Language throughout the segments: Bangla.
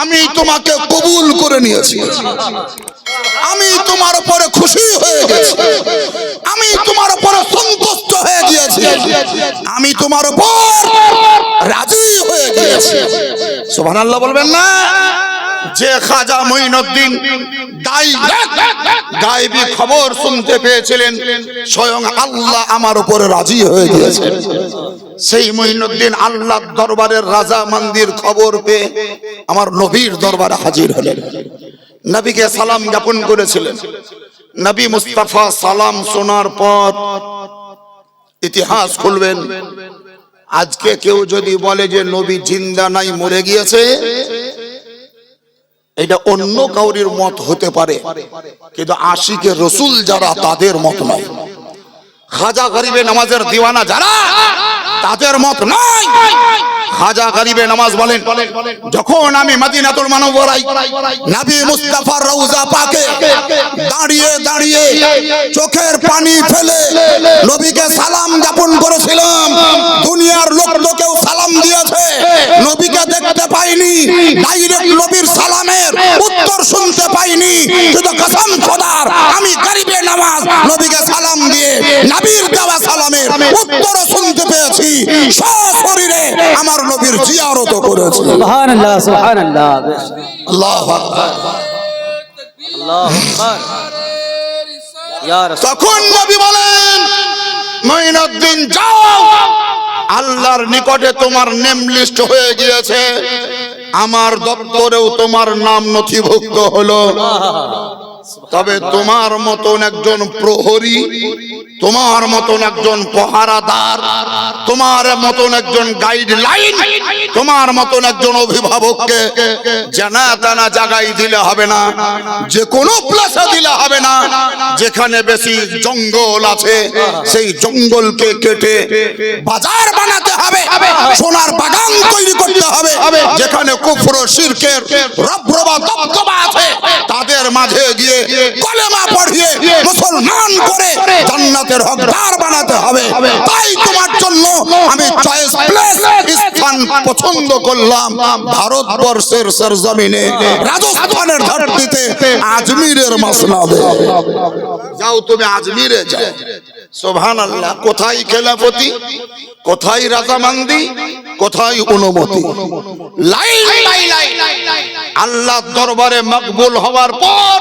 আমি তোমাকে কবুল করে নিয়েছি, আমি তোমার উপরে খুশি হয়ে গেছি, আমি তোমার উপরে সন্তুষ্ট হয়ে গিয়েছি, আমি তোমার উপর রাজি হয়ে গিয়েছি। সুবহানাল্লাহ বলবেন না? যে খাজা মঈনুদ্দিন গায়েবী খবর শুনতে পেয়েছিলেন স্বয়ং আল্লাহ আমার উপরে রাজি হয়ে গিয়েছেন, সেই মঈনুদ্দিন আল্লাহর দরবারের রাজা মন্দির খবর পেয়ে আমার নবীর দরবারে হাজির হলেন। নবীকে সালাম জ্ঞাপন করেছিলেন। নবী মুস্তাফা সালাম শোনার পর ইতিহাস খুলবেন। আজকে কেউ যদি বলে যে নবী জিন্দা নাই, মরে গিয়েছে, এটা অন্য কাউরির মত হতে পারে, কিন্তু আশিকে রসুল যারা তাদের মত নয়। খাজা গরিবে নামাজের দিওয়ানা যারা, তাদের মত নয়। খাজা গরিবে নামাজ বলেন, যখন আমি মদিনাতুল মুনাওয়ারায় নবী মুস্তাফার রওজা পাকে দাঁড়িয়ে দাঁড়িয়ে চোখের পানি ফেলে নবীকে সালাম জ্ঞাপন করেছিলাম, দুনিয়ার লোকেও সালাম দিয়েছে, নবীকে দেখতে পাইনি, ডাইরেক্ট নবীর সালামের উত্তর শুনতে পাইনি, শুধু কসম খোদার আমি গরিবে নামাজ নবীকে সালাম দিয়ে নবীর দেওয়া সালামের উত্তর শুনতে পেয়েছি, সশরীরে আমার নবীর জিয়ারত করেছি। সুবহানাল্লাহ, সুবহানাল্লাহ, আল্লাহু আকবার, আল্লাহু আকবার। ইয়া রাসূল, তখন নবী বলেন, মঈনুদ্দিন যাও, আল্লাহর নিকটে তোমার নেম লিস্ট হয়ে গিয়েছে, আমার দপ্তরেও তোমার নাম নথিভুক্ত হলো। তবে তোমার মতন একজন প্রহরী, তোমার মতন একজন পহারাদার, তোমার মতন একজন গাইডলাইন, তোমার মতন একজন অভিভাবককে জানা তানা জায়গায় দিলে হবে না, যে কোনো প্লেসে দিলে হবে না। যেখানে বেশি জঙ্গল আছে সেই জঙ্গলকে কেটে বাজার বানাতে হবে, সোনার বাগান তৈরি করতে হবে। যেখানে কুফর শিরকের রবরবা দবদবা আছে তাদের মাঝে গিয়ে কলেমা পড়িয়ে মুসলমান করে জান্নাতের হকদার বানাতে হবে। তাই তোমার জন্য আমি চয়েস প্লেস স্থান পছন্দ করলাম ভারতবর্ষের সরজমিনে, রাজস্থানের ধরতিতে, আজমিরের মসনদে। যাও তুমি আজমিরে যাও। সুবহানাল্লাহ। কোথায় খেলাফতি, কোথায় রাজামান্দি, কোথায় অনুমতি? লাইন বাই লাইন আল্লাহর দরবারে মকবুল হওয়ার পর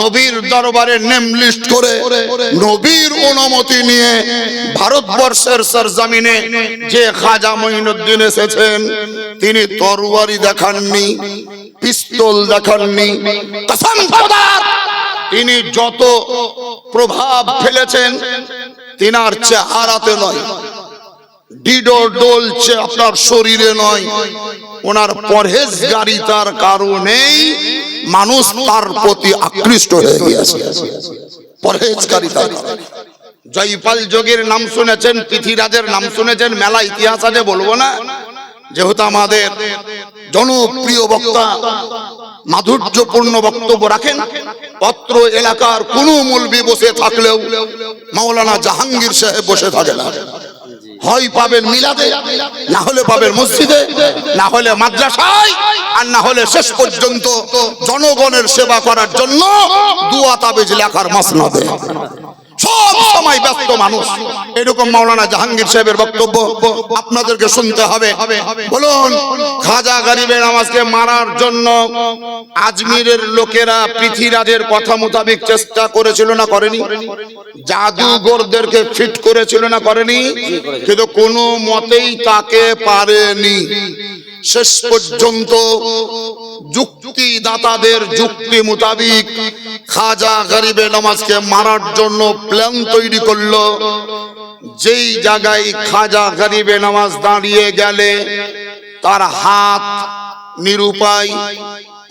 নবীর দরবারে নেম লিস্ট করে নবীর অনুমতি নিয়ে ভারতবর্ষের সরজমিনে যে খাজা মঈনুদ্দিন এসেছেন, তিনি তরবারি দেখাননি, পিস্তল দেখাননি, কসম খোদার তিনি যত প্রভাব ফেলেছেন তিনার চেহারাতে নয়, ডিডো ডলছে আপনার শরীরে নয়, ওনার পরহেজগারিতার কারণেই মানুষ তার প্রতি আকৃষ্ট হয়ে গিয়েছে। পরহেজগারিতা। জয়পাল যোগীর নাম শুনেছেন, পৃথ্বীরাজের নাম শুনেছেন, মেলা ইতিহাস আছে, বলবো না। যেহেতু আমাদের জনপ্রিয় বক্তা মাধুর্যপূর্ণ বক্তব্য রাখেন, অত্র এলাকার কোন মৌলবি বসে থাকলেও মাওলানা জাহাঙ্গীর সাহেব বসে থাকে না। হয় পাবেন মিলাদে, না হলে পাবেন মসজিদে, না হলে মাদ্রাসায়, আর না হলে শেষ পর্যন্ত জনগণের সেবা করার জন্য দুয়া তাবিজ লেখার মসনদে। সব সময় ব্যস্ত মানুষ। এরকম মাওলানা জাহাঙ্গীর সাহেবের বক্তব্য আপনাদেরকে শুনতে হবে। বলুন, খাজা গরিবে নামাজকে মারার জন্য আজমিরের লোকেরা পৃথ্বীরাজের কথা মোতাবেক চেষ্টা করেছিল না করেনি? জাদুঘরদেরকে ফিট করেছিল না করেনি? কিন্তু কোনো মতেই তাকে পারেনি। শেষ পর্যন্ত যুক্তিদাতাদের যুক্তি মোতাবেক খাজা গরিবে নামাজকে মারার জন্য প্ল্যান তৈরি করলো। যেই জায়গায় খাজা গরিবে নামাজ দাঁড়িয়ে গেলে তার হাত নিরুপায়,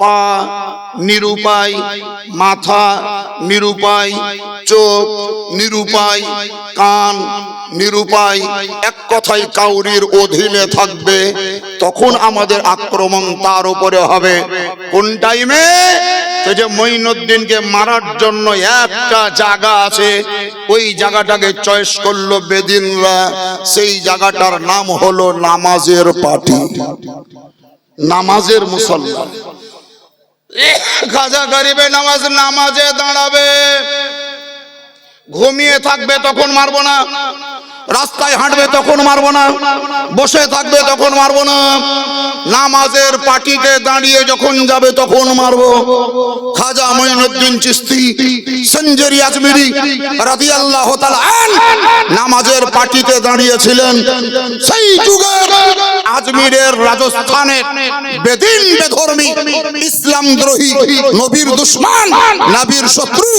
পা নিরুপায়, মাথা নিরুপায়, চোখ নিরুপায়, কান নিরুপায়, এক কথায় কাউরির অধীনে থাকবে। তখন আমাদের আক্রমণ তার উপরে হবে। কোন টাইমে? যে মঈনুদ্দিনকে মারার জন্য একটা জায়গা আছে, ওই জায়গাটাকে চয়েস করলো বেদিনরা। সেই জায়গাটার নাম হলো নামাজের পার্টি। নামাজের মুসল্লা। খাজা গরিবে নামাজ নামাজে দাঁড়াবে, ঘুমিয়ে থাকবে তখন মারবো না, রাস্তায় হাঁটবে তখন মারবো না, বসে থাকবে তখন মারবো না, নামাজের পাটিতে দাঁড়িয়ে যখন যাবে তখন মারবো। খাজা মঈনুদ্দিন চিশতি সঞ্জরি আজমিরি রাদিয়াল্লাহু তাআলা নামাজের পাটিতে দাঁড়িয়েছিলেন। সেই যুগের আজমিরের রাজস্থানের বেদিন বেধর্মী ইসলাম দ্রোহী নবীর দুশমন, নবীর শত্রু,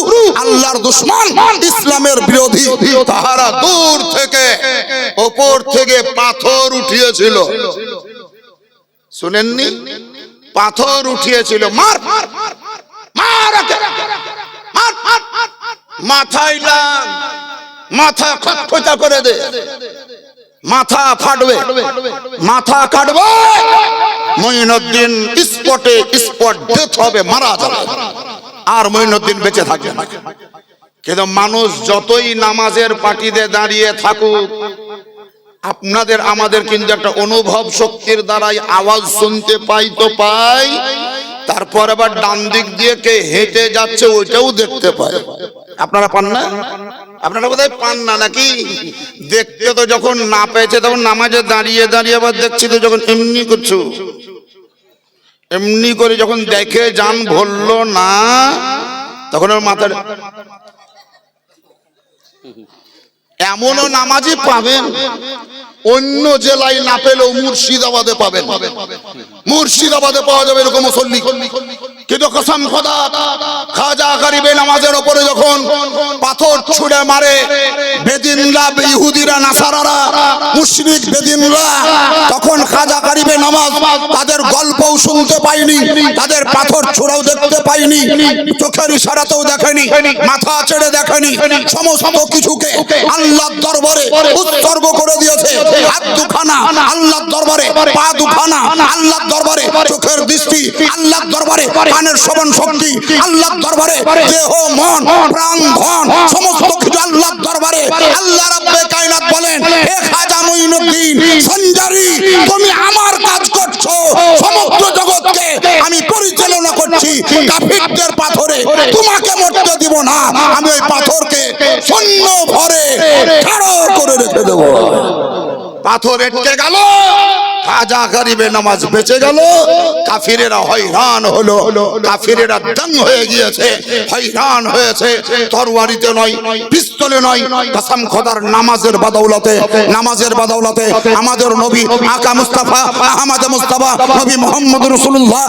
আল্লাহর দুশমন, ইসলামের বিরোধী, তাহারা দূর থেকে ওপর থেকে পাথর উঠিয়েছিল। শুনেননি? পাথর উঠিয়েছিল, মার মার মার, মাথায় লাগ, মাথা খটখটা করে দে, মাথা ফাটবে, মাথা কাটবে। মঈনুদ্দিন স্পটে স্পট ডেথ হবে, মারা যাবে, আর মঈনুদ্দিন বেঁচে থাকবে না। কিন্তু মানুষ যতই নামাজের পাটিতে দাঁড়িয়ে থাকুক, আপনাদের আমাদের কিন্তু একটা অনুভব শক্তির দ্বারাই আওয়াজ শুনতে পাই তো পাই, তারপর আবার ডান দিক দিয়ে কে হেঁটে যাচ্ছে ওইটাও দেখতে পাই। আপনারা পান না? আপনারা বোধহয় পান না নাকি? দেখতে তো যখন না পেয়েছে তখন নামাজে দাঁড়িয়ে দাঁড়িয়ে আবার দেখছি তো যখন এমনি করছো, এমনি করে যখন দেখে জান ভরলো না তখন ওর মাথা। এমনও নামাজি পাবেন অন্য জেলায় না পেলেও মুর্শিদাবাদে পাবেন, মুর্শিদাবাদে পাওয়া যাবে এরকম মুসল্লি। কিন্তু কসম খোদা, খাজা গরিবে নামাজের উপরে যখন পাথর ছুঁড়ে মারে বেদিনরা, ইহুদিরা, নাসারারা, মুশরিক বেদিনরা, তখন খাজা গরিবে নামাজ তাদের গল্পও শুনতে পাইনি, তাদের পাথর ছোড়াও দেখতে পাইনি, চোখের ইশারাতেও দেখেনি, মাথা ছেড়ে দেখেনি, সমস্ত কিছুকে আল্লাহর দরবারে উৎসর্গ করে দিয়েছে। হাত দুখানা আল্লাহর দরবারে, পা দুখানা আল্লাহর দরবারে, চোখের দৃষ্টি আল্লাহর দরবারে, কানের শ্রবণ শক্তি আল্লাহর দরবারে, দেহ মন প্রাণ ধন সমস্ত কিছু আল্লাহর দরবারে। আল্লাহ রাব্বে কায়নাত বলেন, হে খাজা মঈনুদ্দিন সঞ্জারি, তুমি আমার কাজ করছো, সমস্ত জগৎকে আমি পরিচালনা করছি, কাফিরদের পাথরে তোমাকে মরতে দিব না, আমি ওই পাথরকে শূন্য ভরে ঠাড়ো করে রেখে দেবো। পাথর এটকে গেল, খাজা গরিবে নামাজ বেঁচে গেল, কাফিরেরা হয়রান হলো, কাফিরেরা দঙ্গ হয়ে গিয়েছে, হয়রান হয়েছে। তরবারিতে নয়, পিস্তলে নয়, কসম খোদার নামাজের বদৌলতে, নামাজের বদৌলতে আমাদের নবী আকা মুস্তাফা আহমদ মুস্তাফা নবী মুহাম্মদ রাসূলুল্লাহ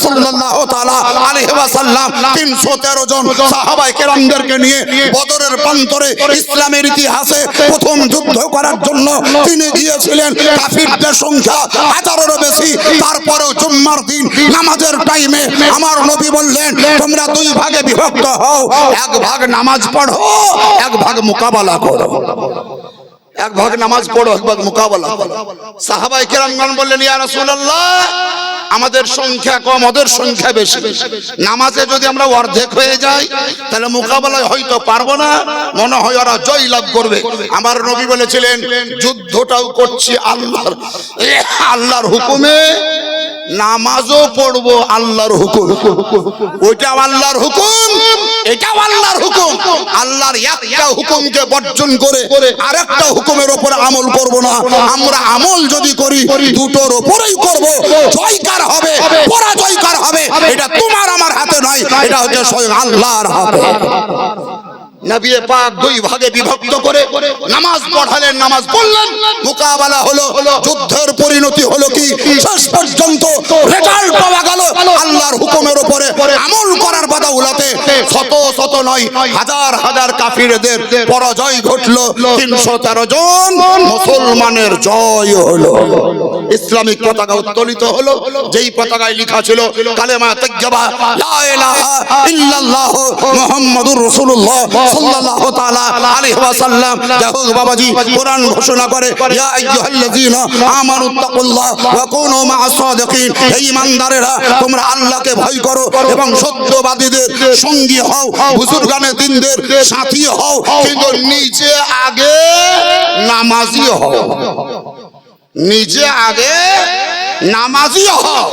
সাল্লাল্লাহু তাআলা আলাইহি ওয়াসাল্লাম 313 জন সাহাবায়ে কেরামদেরকে নিয়ে বদরের প্রান্তরে ইসলামের ইতিহাসে প্রথম যুদ্ধ করার জন্য তিনি গিয়েছিলেন। কাফিরদের সংখ্যা 1000-এরও বেশি। তারপরেও জুম্মার দিন নামাজের টাইমে আমার নবী বললেন, তোমরা দুই ভাগে বিভক্ত হও, এক ভাগ নামাজ পড়ো, এক ভাগ মোকাবেলা করো। এক ভাগ নামাজ পড়ো, এক ভাগ মোকাবেলা করো। সাহাবায়ে কেরামগণ বললেন, ইয়া রাসূলুল্লাহ, আমাদের সংখ্যা কম, ওদের সংখ্যা বেশি, নামাজে যদি আমরা অর্ধেক হয়ে যাই তাহলে মোকাবেলায় হয়তো পারবো না, মনে হয় ওরা জয় লাভ করবে। আমার নবী বলেছিলেন, যুদ্ধটাও করছি আল্লাহর হুকুমে, নামাজও পড়বো আল্লাহর হুকুম, ওইটাও আল্লাহর হুকুম, এটাও আল্লাহর হুকুম। আল্লাহর একটা হুকুমকে বর্জন করে আরেকটা হুকুমের উপরে আমল করব না। আমরা আমল যদি করি দুটোর উপরেই করব, জয়কার হবে পরাজয়কার হবে, এটা তোমার আমার হাতে নয়, এটা হচ্ছে স্বয়ং আল্লাহর হাতে। নবী পাক দুই ভাগে বিভক্ত করে নামাজ পড়ালেন, নামাজ পড়লেন, মোকাবেলা হলো, যুদ্ধের পরিণতি হলো কি শেষ পর্যন্ত রেজাল্ট পাওয়া গেল আল্লাহর হুকুমের উপরে আমল করার বদৌলতে শত শত নয়, হাজার হাজার কাফিরদের পরাজয় ঘটলো। 313 জন মুসলমানের জয় হলো, ইসলামিক পতাকা উত্তোলিত হলো, যেই পতাকায় লেখা ছিল কালেমা তাইয়্যিবা লা ইলাহা ইল্লাল্লাহ মুহাম্মাদুর রাসূলুল্লাহ সাল্লাল্লাহু তাআলা আলাইহি ওয়াসাল্লাম। দেখো বাবাজি, কোরআন ঘোষণা করে, ইয়া আইয়ুহাল্লাযীনা আমানুত্তাকুল্লাহ ওয়া কুনু মা'আস সাদিকিন, হে ঈমানদারেরা তোমরা আল্লাহকে ভয় করো এবং সত্যবাদীদের সঙ্গী হও, বুজুর্গানে দিনদের সাথী হও, কিন্তু নিজে আগে নামাজি হও, নিজে আগে নামাজি হও,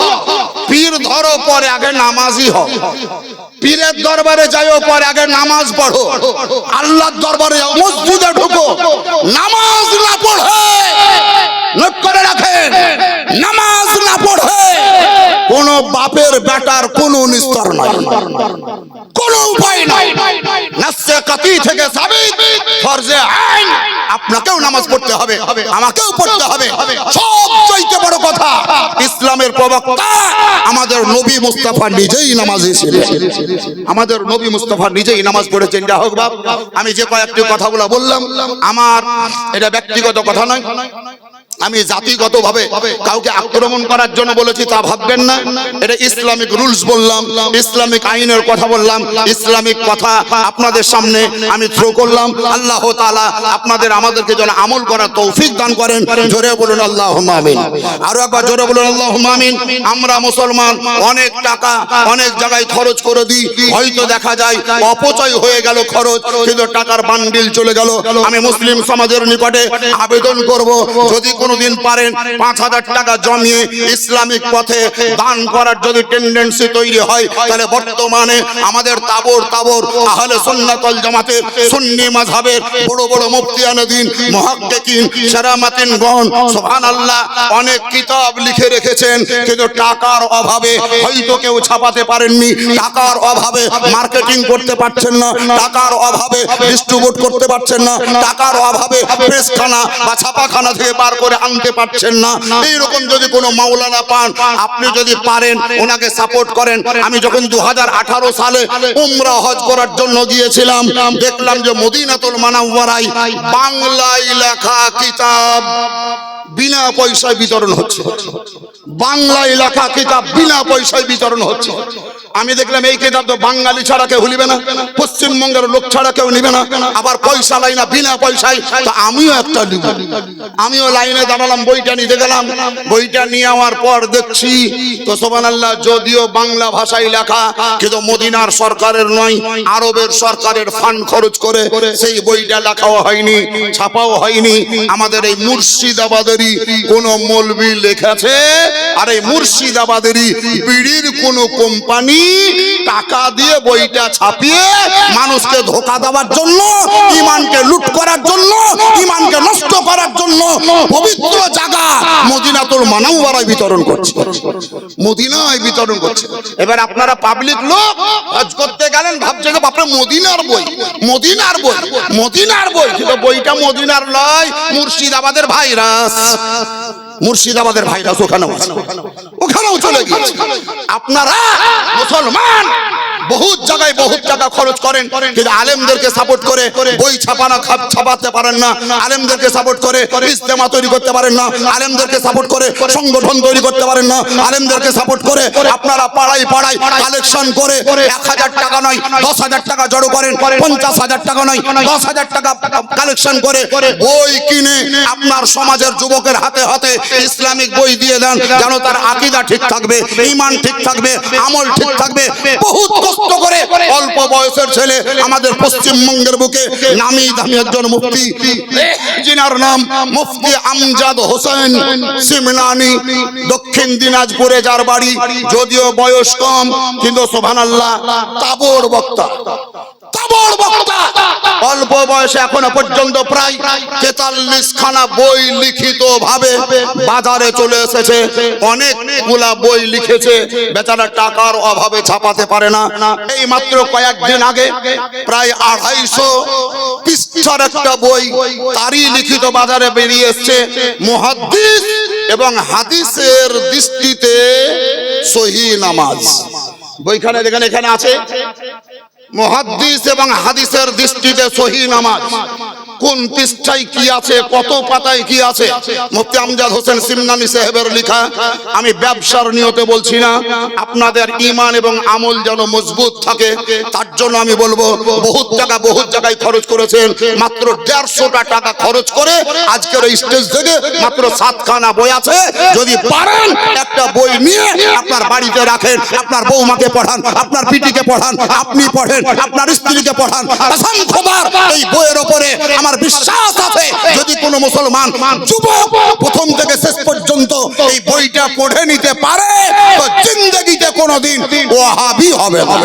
পীর ধরো পরে আগে নামাজি হও। পীরের দরবারে যাইও পরে আগে নামাজ পড়ো। আল্লাহর দরবারে যাও, মসজিদে ঢুকো, নামাজ না পড়ে, নোট করে রাখেন, নামাজ না পড়ে কোন বাপের বেটার কোন নিস্তার নাই, কোন উপায় নাই। নাসে কাতি থেকে সাবিত ফরজে আইন, আপনাকেও নামাজ পড়তে হবে, আমাকেও পড়তে হবে। সবচেয়ে বড় কথা, ইসলামের প্রবক্তা আমাদের নবী মুস্তাফা নিজেই নামাজি ছিলেন। আমাদের নবী মুস্তাফা নিজেই নামাজ পড়েছেন। যা হোক বাপ, আমি যে কয়েকটি কথাগুলো বললাম, আমার এটা ব্যক্তিগত কথা নয়, আমি জাতিগতভাবে কাউকে আক্রমণ করার জন্য বলেছি তা ভাববেন না। এটা ইসলামিক রুলস বললাম, ইসলামিক আইনের কথা বললাম, ইসলামিক কথা আপনাদের সামনে আমি থ্রো করলাম। আল্লাহ তাআলা আপনাদের আমাদেরকে যেন আমল করার তৌফিক দান করেন। জোরে বলুন আল্লাহুম্মা আমিন। আরো একবার জোরে বলুন আল্লাহুম্মা আমিন। আমরা মুসলমান অনেক টাকা অনেক জায়গায় খরচ করে দিই, হয়তো দেখা যায় অপচয় হয়ে গেল খরচ, কিন্তু টাকার বান্ডিল চলে গেল। আমি মুসলিম সমাজের নিকটে আবেদন করব, যদি কোনদিন পারেন ৫,০০০ টাকা জমিয়ে ইসলামিক পথে দান করার যদি টেন্ডেন্সি তৈরি হয়, তাহলে বর্তমানে আমাদের তাবর আহলে সুন্নাত ওয়াল জামাতের সুন্নি মাযহাবের বড় বড় মুফতিয়ানে দ্বীন, মুহাক্কিকিন, শারামাতিনগণ সুবহানাল্লাহ অনেক কিতাব লিখে রেখেছেন, কিন্তু টাকার অভাবে হয়তো কেউ ছাপাতে পারেননি, টাকার অভাবে মার্কেটিং করতে পারছেন না, টাকার অভাবে ডিস্ট্রিবিউট করতে পারছেন না, টাকার অভাবে প্রেসখানা বা ছাপাখানা থেকে বার করে আনতে পারছেন না। এইরকম যদি কোনো মাওলানা পান, আপনি যদি পারেন ওনাকে সাপোর্ট করেন। আমি যখন 2018 সালে উমরা হজ করার জন্য গিয়েছিলাম, দেখলাম যে মদিনাতুল মুনাওয়ারায় বাংলায় লেখা কিতাব বিনা পয়সায় বিতরণ হচ্ছে, বাংলায় লেখা কিতাব বিনা পয়সায় বিতরণ হচ্ছে। আমি দেখলাম এই কিতাব তো বাঙালি ছাড়া কেউ নিবে না, পশ্চিমবঙ্গের লোক ছাড়া কেউ নিবে না, আবার পয়সা লাই না, বিনা পয়সায়। তো আমিও একটা নিব, আমিও লাইনে দাঁড়ালাম, বইটা নিতে গেলাম। বইটা নিয়ে যাওয়ার পর দেখছি তো সুবহানাল্লাহ, যদিও বাংলা ভাষায় লেখা, কিন্তু মদিনার সরকারের নয়, আরবের সরকারের ফান্ড খরচ করে সেই বইটা লেখাও হয়নি, ছাপাও হয়নি। আমাদের এই মুর্শিদাবাদেরই কোন মৌলবি লেখেছে, আর এই মুর্শিদাবাদেরই বিড়ির কোন কোম্পানি টাকা দিয়ে বইটা ছাপিয়ে মানুষকে ধোঁকা দেওয়ার জন্য, ঈমানকে লুট করার জন্য, ঈমানকে নষ্ট করার জন্য পবিত্র জায়গা মদিনাতুল মুনাওয়ারায় বিতরণ করছে, মদিনায় বিতরণ করছে। এবার আপনারা পাবলিক লোক হজ করতে গেলেন, ভাবছেন বাপরে মদিনার বই, মদিনার বই, মদিনার বই, কিন্তু বইটা মদিনার নয়, মুর্শিদাবাদের ভাইরাস, মুর্শিদাবাদের ভাইরাস ওখানেও চলে গিয়েছে। আপনারা মুসলমান বহুত জায়গায় বহুত টাকা খরচ করেন, কিন্তু আলেমদেরকে সাপোর্ট করে বই ছাপাতে পারেন না, আলেমদেরকে সাপোর্ট করে ইজতেমা তৈরি করতে পারেন না, আলেমদেরকে সাপোর্ট করে সংগঠন তৈরি করতে পারেন না, আলেমদেরকে সাপোর্ট করে আপনারা পাড়ায় পাড়ায় কালেকশন করে ১,০০০ টাকা নয় ১০,০০০ টাকা জড়ো করেন, ৫০,০০০ টাকা নয় ১০,০০০ টাকা কালেকশন করে বই কিনে আপনার সমাজের যুবকের হাতে হাতে ইসলামিক বই দিয়ে দেন, যেন তার আকীদা ঠিক থাকবে, ঈমান ঠিক থাকবে, আমল ঠিক থাকবে। বহুত কষ্ট করে অল্প বয়সের ছেলে আমাদের পশ্চিমবঙ্গের বুকে নামি দামি একজন মুফতি, যিনার নাম মুফতি আমজাদ হোসেন সিমনানি, দক্ষিণ দিনাজপুরে যার বাড়ি, যদিও বয়স কম কিন্তু সুবহানাল্লাহ তাবড় বক্তা, তাবড় বক্তা। অল্প বয়সে এখনো পর্যন্ত প্রায় ৪৩ খানা বই লিখিত ভাবে বাজারে চলে এসেছে, অনেকগুলা বই লিখেছে, বেচারা টাকার অভাবে ছাপাতে পারে না। এই মাত্র কয়েকদিন আগে প্রায় ২৫০ পৃষ্ঠার একটা বই তারই লিখিত বাজারে বেরিয়ে এসছে, মুহাদ্দিস এবং হাদিসের দৃষ্টিতে সহিহ নামাজ। বইখানে যেখানে এখানে আছে মুহাদ্দিস এবং হাদিসের দৃষ্টিতে সহিহ নামাজ, কোন পৃষ্ঠায় কি আছে, কত পাতায় কি আছে, মুফতি আমজাদ হোসেন সিমনানি সাহেবের লেখা। আমি ব্যবসার নিয়তে বলছি না, আপনাদের ঈমান এবং আমল যেন মজবুত থাকে তার জন্য আমি বলবো, বহুত টাকা বহুত জায়গায় খরচ করেছেন, মাত্র ১৫০ টাকা খরচ করে আজকের এই স্টেজ থেকে মাত্র ৭ খানা বই আছে। যদি পারেন একটা বই নিয়ে আপনার বাড়িতে রাখেন, আপনার বৌমাকে পড়ান, আপনার পিটিকে পড়ান, আপনি পড়েন, আপনার স্ত্রীকে পড়ান। কসম খোদার এই বইয়ের উপরে আমার আমার বিশ্বাস আছে যদি কোনো মুসলমান যুবক প্রথম থেকে শেষ পর্যন্ত এই বইটা পড়ে নিতে পারে তো জিন্দেগিতে কোনোদিন ওয়াহাবি হবে না,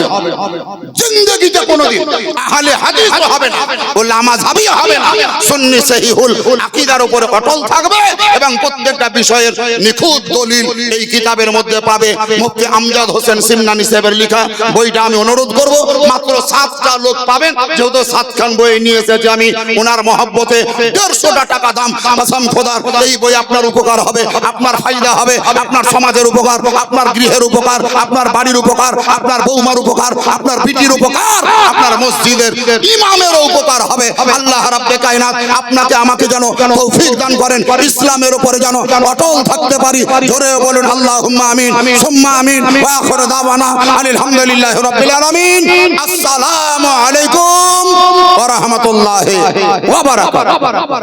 জিন্দেগিতে কোনোদিন আহলে হাদিস হবে না, ওলামা মাযহাবি হবে না, সুন্নি সহিহুল আকীদার উপরে অটল থাকবে এবং প্রত্যেকটা বিষয়ের নিখুঁত দলিল এই কিতাবের মধ্যে পাবে। মুফতি আমজাদ হোসেন সিমনানি সাহেবের লেখা বইটা আমি অনুরোধ করব মাত্র 7টা লোক পাবেন, যেহেতু 7খান বই নিয়ে এসেছি আমি ওনার মহব্বতে 150 টাকা দাম। কসম খোদার এই বই আপনার উপকার হবে, আপনার ফায়দা হবে, আপনার সমাজের উপকার, আপনার গৃহের উপকার, আপনার বাড়ির উপকার, আপনার বৌমার উপকার, আপনার বিটির উপকার, আপনার মসজিদের ইমামেরও উপকার হবে। আল্লাহ রাব্বে কায়নাত আপনাকে আমাকে যেন তৌফিক দান করেন, ইসলামের উপরে যেন অটল থাকতে পারি। জোরে বলুন আল্লাহুম্মা আমিন সুম্মা আমিন ওয়া আখিরু দাওয়ানা আলহামদুলিল্লাহি রাব্বিল আলামিন। আসসালামু আলাইকুম ওয়া রাহমাতুল্লাহি ওয়া বারাকাতুহু।